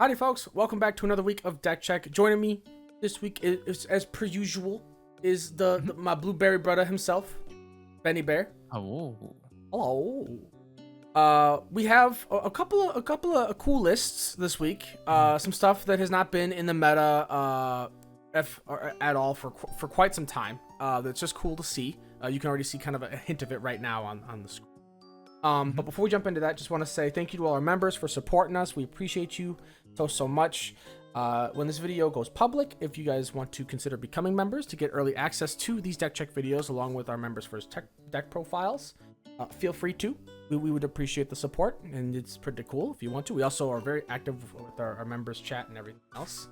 Howdy folks, welcome back to another week of Deck Check. Joining me this week is as per usual, is my blueberry brother himself, Benny Bear. Oh. Hello. We have a couple of cool lists this week. Some stuff that has not been in the meta at all for quite some time. That's just cool to see. You can already see kind of a hint of it right now on the screen. But before we jump into that, just want to say thank you to all our members for supporting us. We appreciate you so much. When this video goes public, if you guys want to consider becoming members to get early access to these deck check videos along with our members first deck profiles, feel free to. We would appreciate the support, and it's pretty cool if you want to. We also are very active with our members chat and everything else.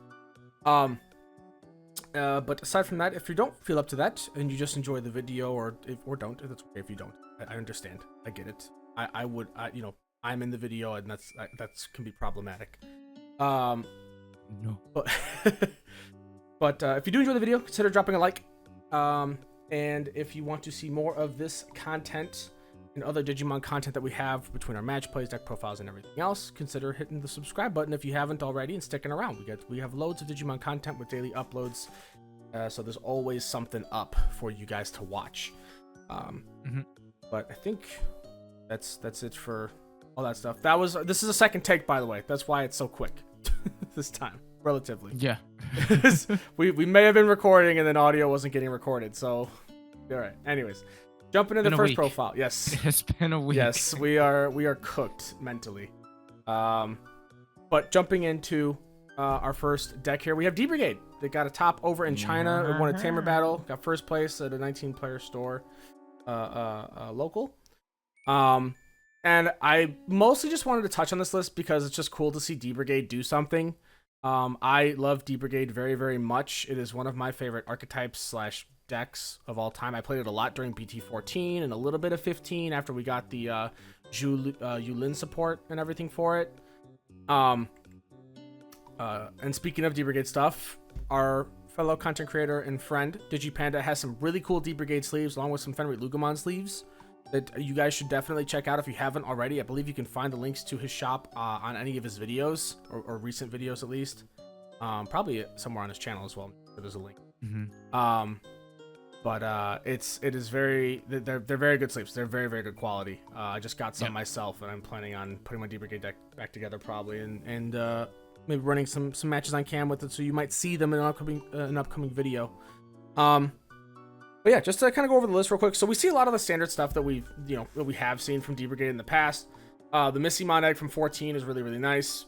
But aside from that, if you don't feel up to that and you just enjoy the video or don't, that's okay if you don't. I understand. I get it. I'm in the video, and that's can be problematic. No. But if you do enjoy the video, consider dropping a like. And if you want to see more of this content and other Digimon content that we have between our match plays, deck profiles, and everything else, consider hitting the subscribe button if you haven't already and sticking around. We have loads of Digimon content with daily uploads, so there's always something up for you guys to watch. But I think that's it for all that stuff. This is a second take, by the way. That's why it's so quick this time, relatively. Yeah. we may have been recording and then audio wasn't getting recorded, so all right. Anyways, jumping into the first profile. Yes, It's been a week. yes, we are cooked mentally. But jumping into our first deck here, we have D-Brigade. They got a top over in China. It won a Tamer battle. Got first place at a 19-player store, local. And I mostly just wanted to touch on this list because it's just cool to see D-Brigade do something. I love D-Brigade very, very much. It is one of my favorite archetypes / decks of all time. I played it a lot during BT14 and a little bit of 15 after we got the Yulin support and everything for it. And speaking of D-Brigade stuff, our fellow content creator and friend DigiPanda has some really cool D-Brigade sleeves along with some Fenrir Lugomon sleeves that you guys should definitely check out if you haven't already. I believe you can find the links to his shop on any of his videos or recent videos at least. Probably somewhere on his channel as well. There's a link. But it is very, they're very good sleeves. They're very, very good quality. I just got some myself, and I'm planning on putting my D-Brigade deck back together probably, and maybe running some matches on cam with it, so you might see them in an upcoming video. But yeah, just to kind of go over the list real quick. So we see a lot of the standard stuff that we have seen from D-Brigade in the past. The Mastemon egg from 14 is really, really nice.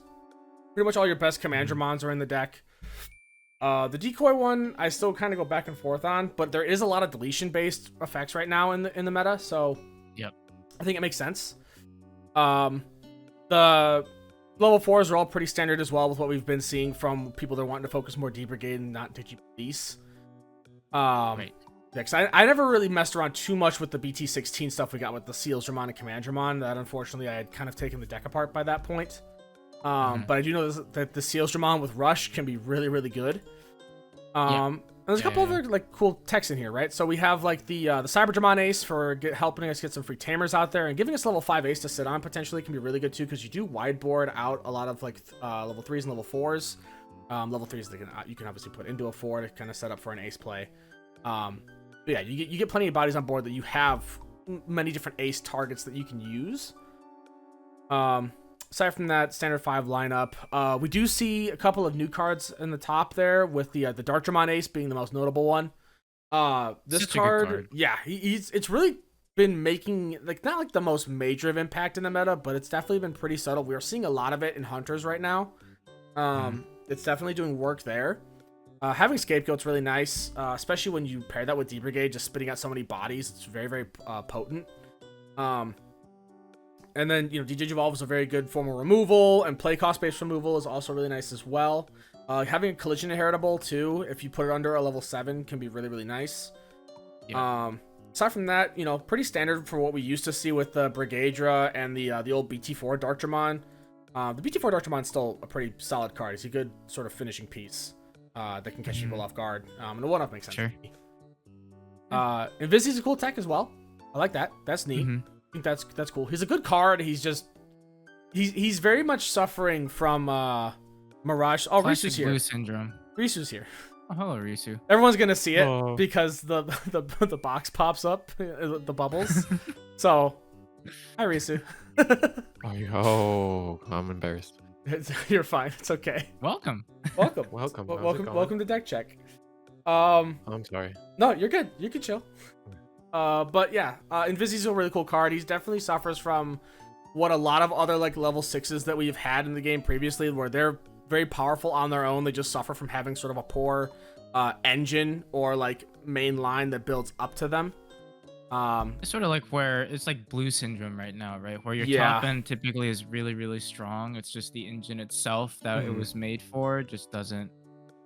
Pretty much all your best Commandramons are in the deck. The decoy one, I still kind of go back and forth on, but there is a lot of deletion-based effects right now in the meta, so I think it makes sense. The level 4s are all pretty standard as well with what we've been seeing from people that are wanting to focus more D-Brigade and not Digi-Police. Right. Yeah, because I never really messed around too much with the BT16 stuff we got with the Seals Dramon and Commandramon. That unfortunately I had kind of taken the deck apart by that point. But I do know that the Seals Dramon with Rush can be really, really good. And there's a couple other like cool techs in here, right? So we have like the Cyber Dramon Ace for helping us get some free Tamers out there, and giving us level 5 Ace to sit on potentially can be really good too, because you do wideboard out a lot of like level 3s and level 4s. Level 3s you can obviously put into a 4 to kind of set up for an Ace play. But yeah, you get plenty of bodies on board that you have many different ace targets that you can use. Aside from that standard 5 lineup, we do see a couple of new cards in the top there, with the Dartramon Ace being the most notable one. This card, yeah, it's really been making not like the most major of impact in the meta, but it's definitely been pretty subtle. We are seeing a lot of it in Hunters right now. It's definitely doing work there. Having Scapegoat's really nice, especially when you pair that with D-Brigade, just spitting out so many bodies. It's very, very potent. And then, Digivolve is a very good form of removal, and play cost-based removal is also really nice as well. Having a Collision Inheritable, too, if you put it under a level 7, can be really, really nice. Aside from that, pretty standard for what we used to see with the Brigadra and the old BT4 Dartramon. The BT4 Dartramon is still a pretty solid card. It's a good sort of finishing piece. That can catch people off guard. And the one-off makes sense. Sure. Invisi's a cool tech as well. I like that. That's neat. I think that's cool. He's a good card. He's very much suffering from Mirage. Oh, Classic Risu's here. blue syndrome. Risu's here. Oh, hello, Risu. Everyone's gonna see it Oh. because the box pops up, the bubbles. So, hi Risu. Oh, I'm embarrassed. You're fine. It's okay. Welcome. Welcome. Welcome. How's it Welcome. going? Welcome to Deck Check. I'm sorry. No, you're good. You can chill. But yeah, Invisi's a really cool card. He definitely suffers from what a lot of other like level 6s that we've had in the game previously, where they're very powerful on their own. They just suffer from having sort of a poor engine or like main line that builds up to them. It's sort of like where it's like blue syndrome right now, right? Where your Yeah. top end typically is really, really strong. It's just the engine itself that it was made for just doesn't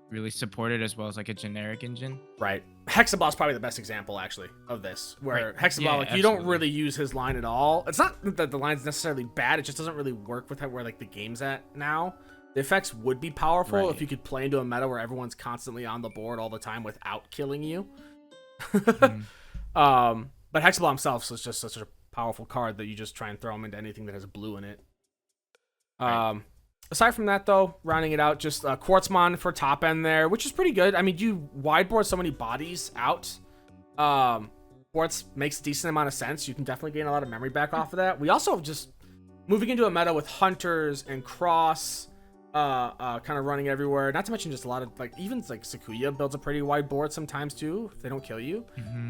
really support it as well as like a generic engine. Right. Hexaball's probably the best example actually of this, where Right. Hexaball, Yeah, like you don't absolutely. really use his line at all. It's not that the line's necessarily bad, it just doesn't really work with where like the game's at now. The effects would be powerful Right. if you could play into a meta where everyone's constantly on the board all the time without killing you. But Hexaball himself is just such a powerful card that you just try and throw him into anything that has blue in it. Right. Aside from that, though, rounding it out, just Quartzmon for top end there, which is pretty good. I mean, you wideboard so many bodies out. Quartz makes a decent amount of sense. You can definitely gain a lot of memory back off of that. We also just moving into a meta with Hunters and Cross kind of running everywhere. Not to mention just a lot of, like, even like Sakuya builds a pretty wide board sometimes, too, if they don't kill you.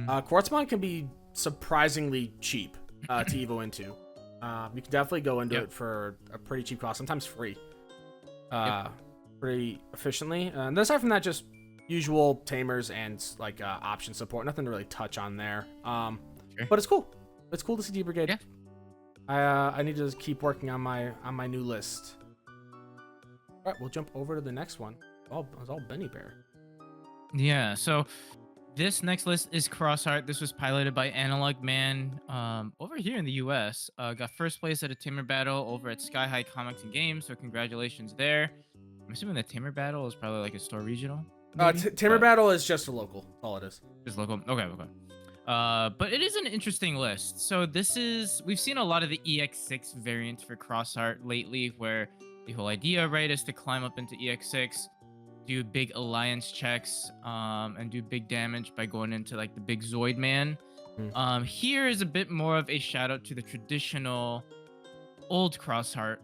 Quartzmon can be surprisingly cheap to Evo into. You can definitely go into it for a pretty cheap cost, sometimes free. Pretty efficiently. And aside from that, just usual tamers and like option support. Nothing to really touch on there. But it's cool. It's cool to see D-Brigade. Yeah. I need to just keep working on my new list. All right, we'll jump over to the next one. It's all Benny Bear. Yeah, so this next list is Xros Heart. This was piloted by Analog Man over here in the US. Got first place at a Tamer Battle over at Sky High Comics and Games, so congratulations there. I'm assuming the Tamer Battle is probably like a store regional. Tamer Battle is just a local. All it is. Just local. Okay. But it is an interesting list. So we've seen a lot of the EX6 variants for Xros Heart lately, where the whole idea, right, is to climb up into EX6, do big alliance checks, and do big damage by going into like the big Zoid Man. Here is a bit more of a shout out to the traditional old Xros Heart,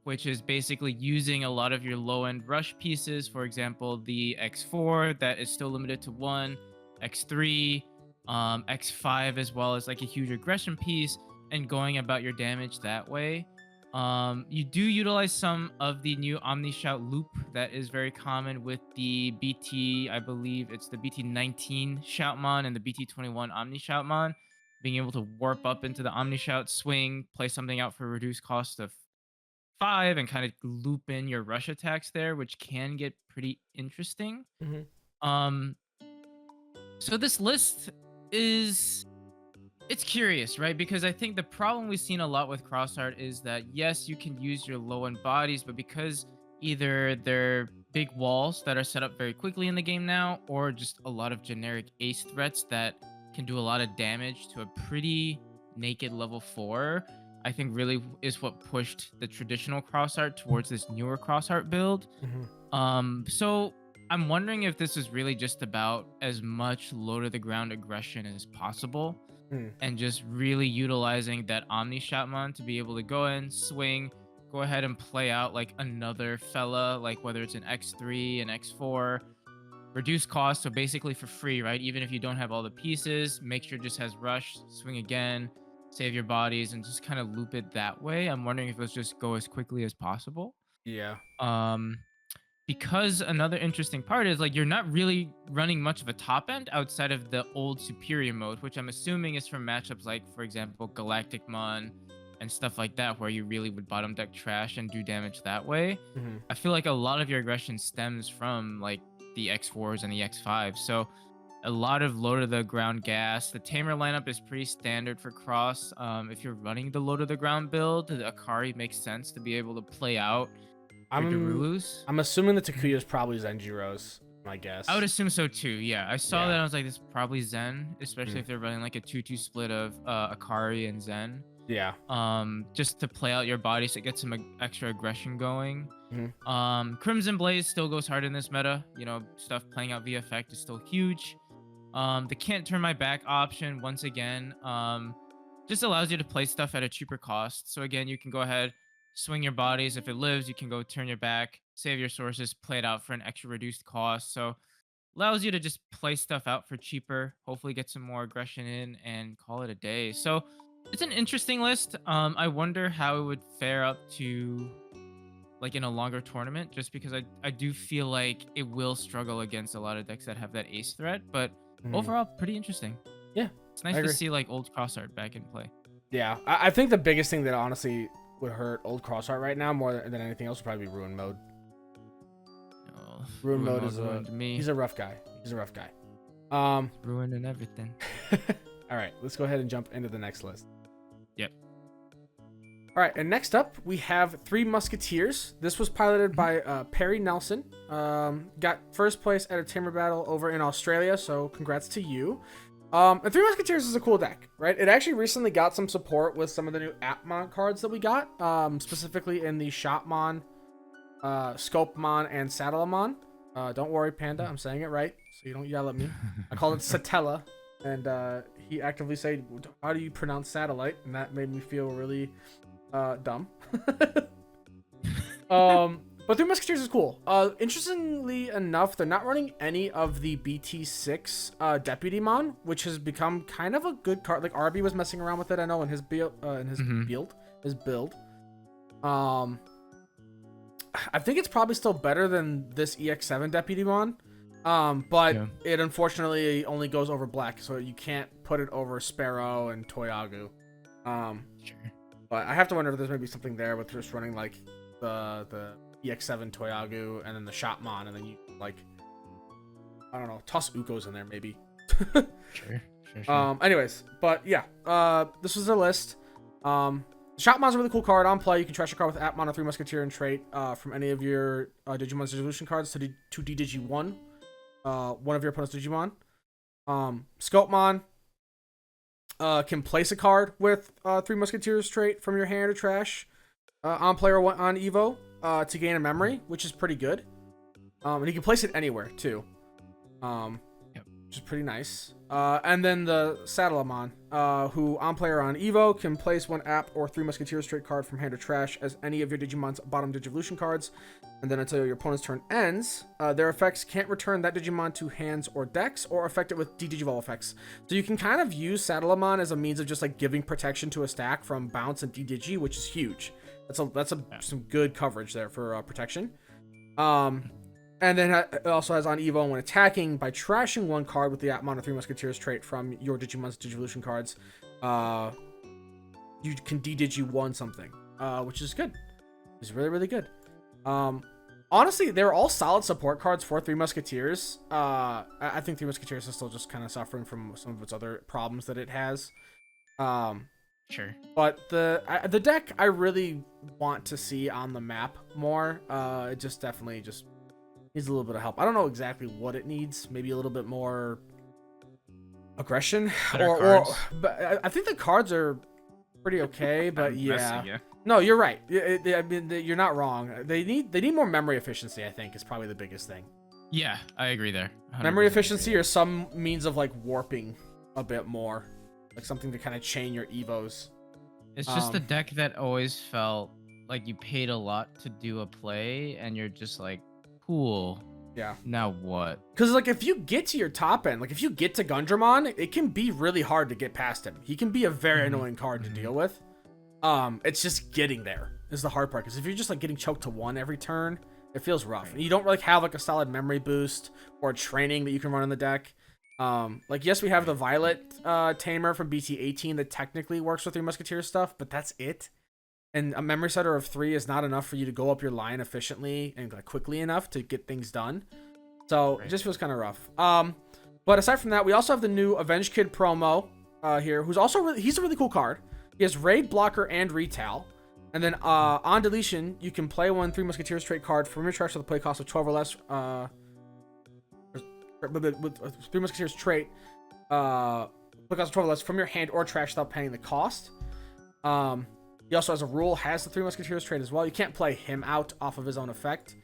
which is basically using a lot of your low end rush pieces. For example, the X4 that is still limited to 1, X3, X5, as well as like a huge aggression piece, and going about your damage that way. You do utilize some of the new Omni Shout loop that is very common with the BT, I believe it's the BT19 Shoutmon and the BT21 Omni Shoutmon, being able to warp up into the Omni Shout swing, play something out for a reduced cost of 5, and kind of loop in your rush attacks there, which can get pretty interesting. So this list it's curious, right? Because I think the problem we've seen a lot with Xros Heart is that, yes, you can use your low-end bodies, but because either they're big walls that are set up very quickly in the game now, or just a lot of generic ace threats that can do a lot of damage to a pretty naked level 4, I think really is what pushed the traditional Xros Heart towards this newer Xros Heart build. So I'm wondering if this is really just about as much low-to-the-ground aggression as possible, and just really utilizing that Omni Shoutmon to be able to go in, swing, go ahead and play out like another fella, like whether it's an X3, an X4, reduce cost, so basically for free, right? Even if you don't have all the pieces, make sure it just has rush, swing again, save your bodies, and just kind of loop it that way. I'm wondering if let's just go as quickly as possible. Yeah. Because another interesting part is like you're not really running much of a top end outside of the old superior mode, which I'm assuming is from matchups like, for example, Galactic Mon and stuff like that, where you really would bottom deck trash and do damage that way. I feel like a lot of your aggression stems from like the X4s and the X5s. So a lot of low to the ground gas. The Tamer lineup is pretty standard for Cross. If you're running the low to the ground build, the Akari makes sense to be able to play out. I'm assuming the Takuya is probably Zenjiro's, my guess. I would assume so too. Yeah, I saw that. I was like, this is probably Zen, especially if they're running like a 2-2 split of Akari and Zen. Yeah. Just to play out your body, so get some extra aggression going. Crimson Blaze still goes hard in this meta. Stuff playing out via effect is still huge. The can't turn my back option, once again, just allows you to play stuff at a cheaper cost. So again, you can go ahead, swing your bodies. If it lives, you can go turn your back, save your sources, play it out for an extra reduced cost. So allows you to just play stuff out for cheaper, hopefully get some more aggression in and call it a day. So it's an interesting list. I wonder how it would fare up to like in a longer tournament, just because I do feel like it will struggle against a lot of decks that have that ace threat, but overall pretty interesting. Yeah, it's nice to see like old Xros Heart back in play. Yeah, I think the biggest thing that honestly would hurt old Xros Heart right now more than anything else would probably be Ruin Mode. Ruin Mode is he's a rough guy. He's a rough guy. Ruining everything. All right, let's go ahead and jump into the next list. Yep. All right, and next up we have Three Musketeers. This was piloted by Perry Nelson. Got first place at a Tamer battle over in Australia, so congrats to you. And Three Musketeers is a cool deck, right? It actually recently got some support with some of the new Appmon cards that we got, specifically in the Shopmon, Scopemon, and Saddlemon. Don't worry, Panda, I'm saying it right, so you don't yell at me. I called it Satella, and he actively said, "How do you pronounce satellite?" And that made me feel really dumb. But Three Musketeers is cool. Interestingly enough, they're not running any of the BT6 Deputy Mon, which has become kind of a good card. Like RB was messing around with it, I know, in his build. I think it's probably still better than this EX7 Deputy Mon. But it unfortunately only goes over black, so you can't put it over Sparrow and Toyagu. Sure. But I have to wonder if there's maybe something there with just running like the EX7 Toyagu and then the Shopmon, and then you like, I don't know, toss Ukos in there maybe. Sure. Anyways, but yeah, this was the list. Shopmon's a really cool card on play. You can trash a card with Appmon or Three Musketeer and trait from any of your Digimon's Resolution cards to D-Digi 1. One of your opponent's Digimon. Scopemon can place a card with Three Musketeers trait from your hand or trash on player on Evo to gain a memory, which is pretty good. And you can place it anywhere too, which is pretty nice. And then the Saddlemon, who on player on Evo can place one app or Three Musketeers trait card from hand or trash as any of your Digimon's bottom Digivolution cards. And then until your opponent's turn ends, their effects can't return that Digimon to hands or decks or affect it with D-Digivolve effects. So you can kind of use Saddlemon as a means of just like giving protection to a stack from bounce and D-Digi, which is huge. That's some good coverage there for protection. And then it also has on Evo when attacking by trashing one card with the Appmon or Three Musketeers trait from your Digimon's Digivolution cards. You can D-Digi 1 something, which is good. It's really, really good. Honestly, they're all solid support cards for Three Musketeers. I think Three Musketeers is still just kind of suffering from some of its other problems that it has. Sure. But the deck I really want to see on the map more. It just definitely just needs a little bit of help. I don't know exactly what it needs. Maybe a little bit more aggression, but I think the cards are pretty okay. But yeah. No, you're right. I mean, you're not wrong. They need more memory efficiency, I think, is probably the biggest thing. Yeah, I agree there. Memory efficiency or some means of like warping a bit more. Like something to kind of chain your Evos. It's just a deck that always felt like you paid a lot to do a play and you're just like, cool. Yeah. Now what? Because like if you get to your top end, like if you get to Gundramon, it can be really hard to get past him. He can be a very annoying card to deal with. It's just getting there is the hard part, because if you're just like getting choked to 1 every turn, it feels rough. And you don't really have like a solid memory boost or training that you can run in the deck. Like yes, we have the Violet Tamer from BT18 that technically works with Three Musketeers stuff, but that's it. And a memory setter of 3 is not enough for you to go up your line efficiently and like quickly enough to get things done. So it just feels kind of rough. But aside from that, we also have the new Avenge Kid promo here, who's also he's a really cool card. He has Raid, Blocker, and Retail. And then on deletion, you can play one Three Musketeers trait card from your trash with a play cost of 12 or less. With Three Musketeers trait, play cost of 12 or less from your hand or trash without paying the cost. He also, as a rule, has the Three Musketeers trait as well. You can't play him out off of his own effect,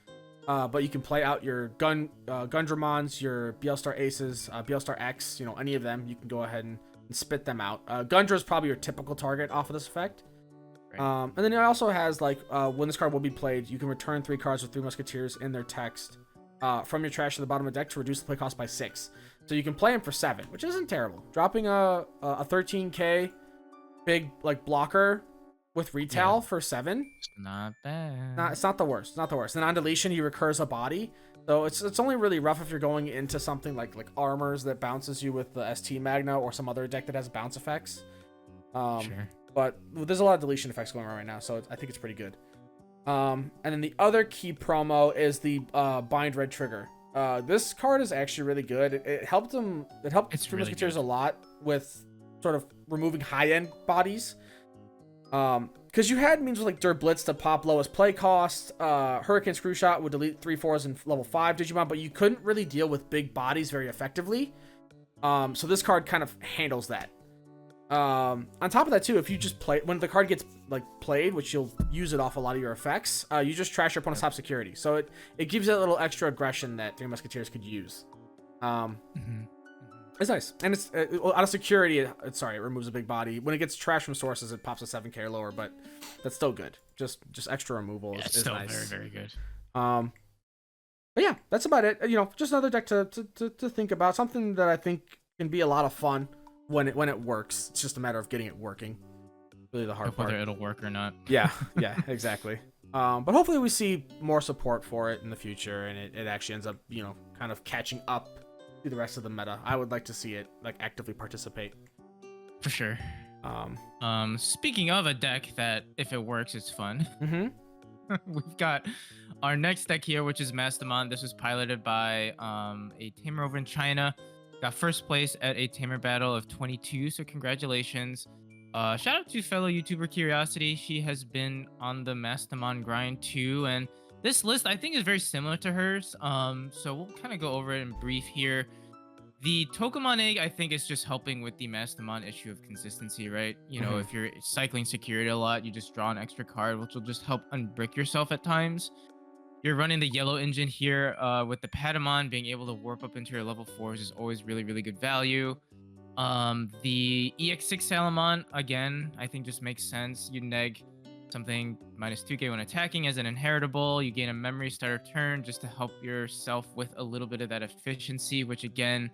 but you can play out your Gundramons, your Bielstar Aces, Bielstar X, any of them. You can go ahead and spit them out. Gundra is probably your typical target off of this effect. Right. And then it also has, like, when this card will be played, you can return 3 cards with Three Musketeers in their text from your trash to the bottom of the deck to reduce the play cost by 6. So you can play him for 7, which isn't terrible. Dropping a 13k big, like, blocker with retail for 7. It's not bad. It's not the worst. It's not the worst. And on deletion, he recurs a body. So it's only really rough if you're going into something like armors that bounces you with the ST Magna or some other deck that has bounce effects. Sure. But there's a lot of deletion effects going on right now, so I think it's pretty good. And then the other key promo is the Bind Red Trigger. This card is actually really good. It helped Three Musketeers a lot with sort of removing high-end bodies. Because you had means with like Dirt Blitz to pop lowest play cost. Hurricane Screw Shot would delete 3/4s in level 5 Digimon, but you couldn't really deal with big bodies very effectively. So this card kind of handles that. On top of that too, if you just play when the card gets like played, which you'll use it off a lot of your effects, you just trash your opponent's top security. So it gives you a little extra aggression that Three Musketeers could use. It's nice, and it's out of security. It removes a big body. When it gets trash from sources, it pops a 7k or lower, but that's still good. Just extra removal is still nice. Very, very good. But yeah, that's about it. Just another deck to think about. Something that I think can be a lot of fun when it works. It's just a matter of getting it working. Really the hard part. Whether it'll work or not. Yeah, exactly. But hopefully we see more support for it in the future, and it actually ends up, kind of catching up to the rest of the meta. I would like to see it like actively participate. For sure. Speaking of a deck that, if it works, it's fun. We've got our next deck here, which is Mastemon. This was piloted by a tamer over in China. Got first place at a tamer battle of 22, so congratulations. Shout out to fellow YouTuber Curiosity. She has been on the Mastemon grind too, and this list I think is very similar to hers. So we'll kind of go over it in brief here. The Tokamon egg I think is just helping with the Mastemon issue of consistency, right? If you're cycling security a lot, you just draw an extra card, which will just help unbrick yourself at times. You're running the yellow engine here with the Patamon. Being able to warp up into your level 4s is always really, really good value. The EX6 Salamon, again, I think just makes sense. You neg something -2k when attacking as an inheritable. You gain a memory starter turn just to help yourself with a little bit of that efficiency, which again,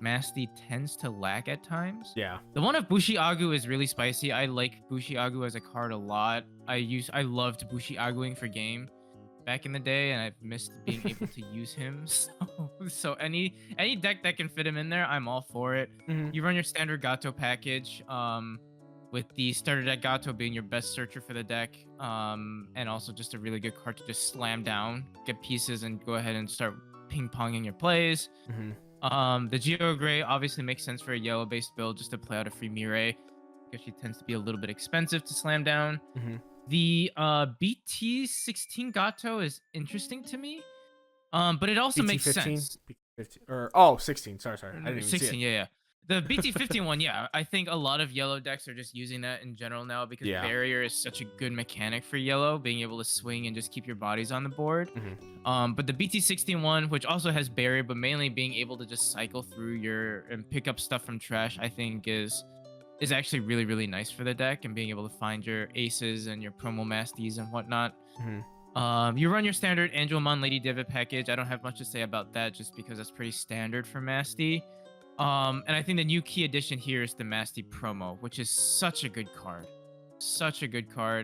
Masty tends to lack at times. Yeah. The one of Bushi Agu is really spicy. I like Bushi Agu as a card a lot. I loved Bushi Aguing for game back in the day, and I've missed being able to use him. So any deck that can fit him in there, I'm all for it. You run your standard Gato package, with the starter deck Gato being your best searcher for the deck, and also just a really good card to just slam down, get pieces, and go ahead and start ping-ponging your plays. The Geo Gray obviously makes sense for a yellow-based build just to play out a free Mirai, because she tends to be a little bit expensive to slam down. The BT16 Gato is interesting to me, but it also makes sense. 16. Sorry. I didn't even 16, see it. yeah. The BT15 one, yeah. I think a lot of yellow decks are just using that in general now because barrier is such a good mechanic for yellow, being able to swing and just keep your bodies on the board. But the BT16 one, which also has barrier, but mainly being able to just cycle through and pick up stuff from trash, I think is actually really, really nice for the deck, and being able to find your aces and your promo masties and whatnot. You run your standard Angelmon Lady Diva package. I don't have much to say about that just because that's pretty standard for Masty. And I think the new key addition here is the Masty promo, which is such a good card.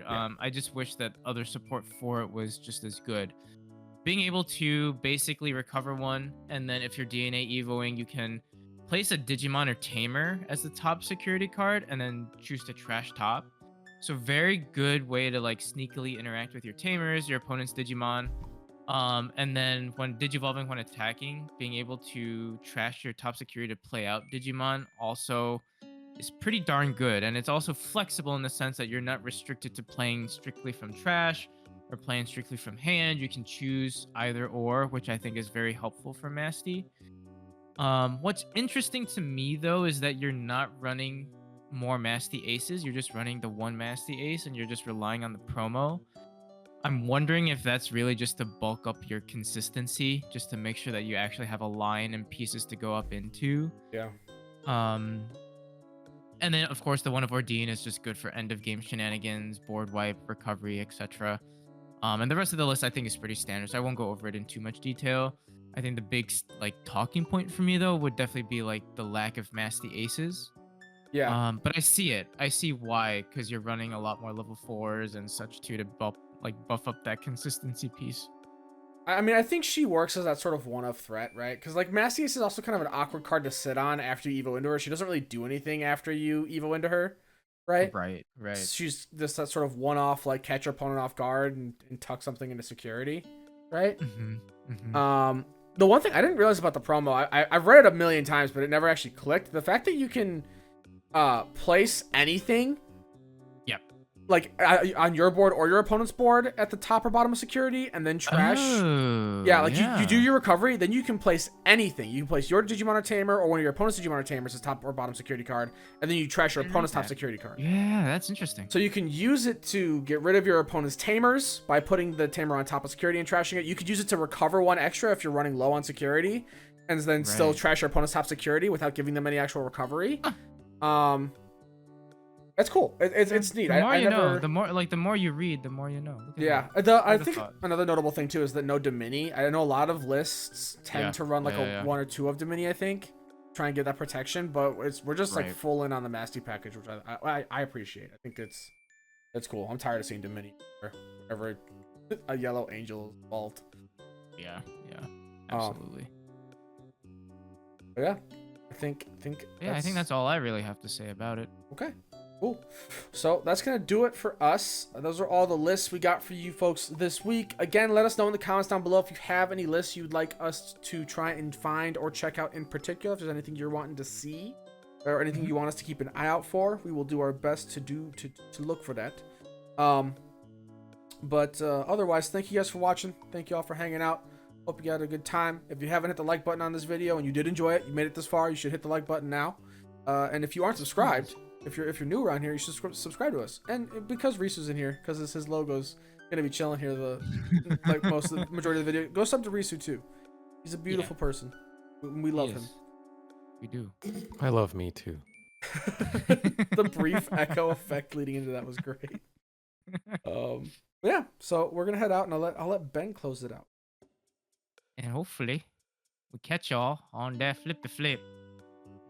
I just wish that other support for it was just as good. Being able to basically recover one, and then if you're DNA evoing, you can place a Digimon or Tamer as the top security card, and then choose to trash top. So very good way to like sneakily interact with your Tamers, your opponent's Digimon. And then when Digivolving, when attacking, being able to trash your top security to play out Digimon also is pretty darn good. And it's also flexible in the sense that you're not restricted to playing strictly from trash or playing strictly from hand. You can choose either or, which I think is very helpful for Masty. What's interesting to me though is that you're not running more Masty Aces, you're just running the one Masty Ace and you're just relying on the promo. I'm wondering if that's really just to bulk up your consistency, just to make sure that you actually have a line and pieces to go up into. Yeah. And then of course the one of Ordean is just good for end of game shenanigans, board wipe, recovery, etc. And the rest of the list I think is pretty standard, so I won't go over it in too much detail. I think the big like talking point for me though would definitely be like the lack of Masty Aces. Yeah. But I see it. I see why, because you're running a lot more level 4s and such too to buff up that consistency piece. I mean, I think she works as that sort of one-off threat, right? Because like Masty Ace is also kind of an awkward card to sit on after you Evo into her. She doesn't really do anything after you Evo into her, right? Right. She's just that sort of one-off, like catch your opponent off guard and tuck something into security, right? The one thing I didn't realize about the promo, I've read it a million times, but it never actually clicked. The fact that you can place anything, like on your board or your opponent's board at the top or bottom of security, and then trash. You do your recovery, then you can place anything. You can place your Digimon or Tamer or one of your opponent's Digimon or Tamers as top or bottom security card, and then you trash your opponent's top security card. Yeah, that's interesting. So you can use it to get rid of your opponent's Tamers by putting the Tamer on top of security and trashing it. You could use it to recover one extra if you're running low on security, and then still trash your opponent's top security without giving them any actual recovery. That's cool. It's neat. The more you know, the more you read, the more you know. Yeah. I think another notable thing too is that no Domini. I know a lot of lists tend to run like one or two of Domini, I think. Try and get that protection, but we're just like full in on the Masty package, which I appreciate. I think it's cool. I'm tired of seeing Domini ever a yellow angel vault. Yeah. Absolutely. Yeah. I think that's all I really have to say about it. Okay. Cool. So that's going to do it for us. Those are all the lists we got for you folks this week. Again, let us know in the comments down below if you have any lists you'd like us to try and find or check out in particular. If there's anything you're wanting to see or anything you want us to keep an eye out for, we will do our best to look for that. But otherwise, thank you guys for watching. Thank you all for hanging out. Hope you had a good time. If you haven't hit the like button on this video and you did enjoy it, you made it this far, you should hit the like button now. And if you aren't subscribed, if you're new around here, you should subscribe to us. And because Risu's in here, because his logo's gonna be chilling here like most of the majority of the video, go sub to Risu too. He's a beautiful person. We love him. We do. I love me too. The brief echo effect leading into that was great. Yeah. So we're gonna head out, and I'll let Ben close it out. And hopefully we catch y'all on that flippy flip.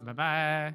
Bye bye.